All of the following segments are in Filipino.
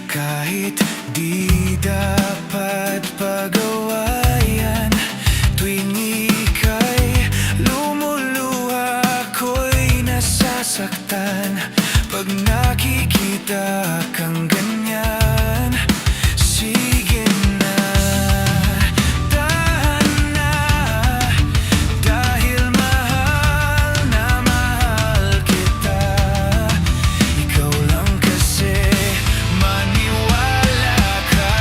Kahit di dapat pagawayan, tuwing ika'y lumuluha, ako'y nasasaktan. Pag nakikita kang ganyan, sige na, tahan na. Dahil mahal na mahal kita, ikaw lang kasi maniwala ka.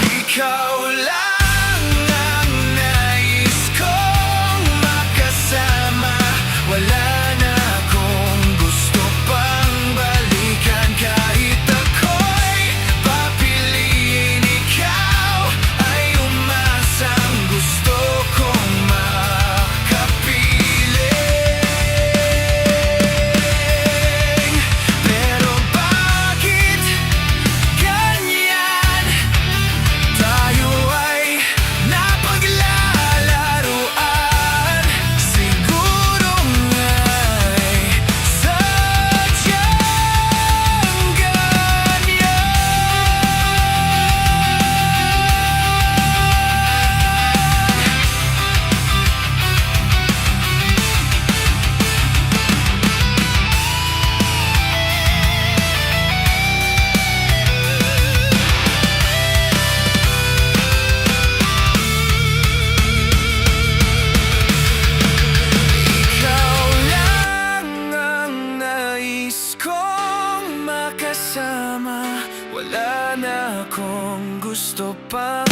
Ikaw lang ang nais kong makasama. Wala na akong gusto pang balikan. Kahit ako'y papiliin, ikaw ay umasang gusto kong makapiling. Pero bakit ganyan? Tayo ay napaglalaruan. Siguro nga'y sadyang ganyan. Ikaw lang ang nais kong makasama. Wala na akong gusto pang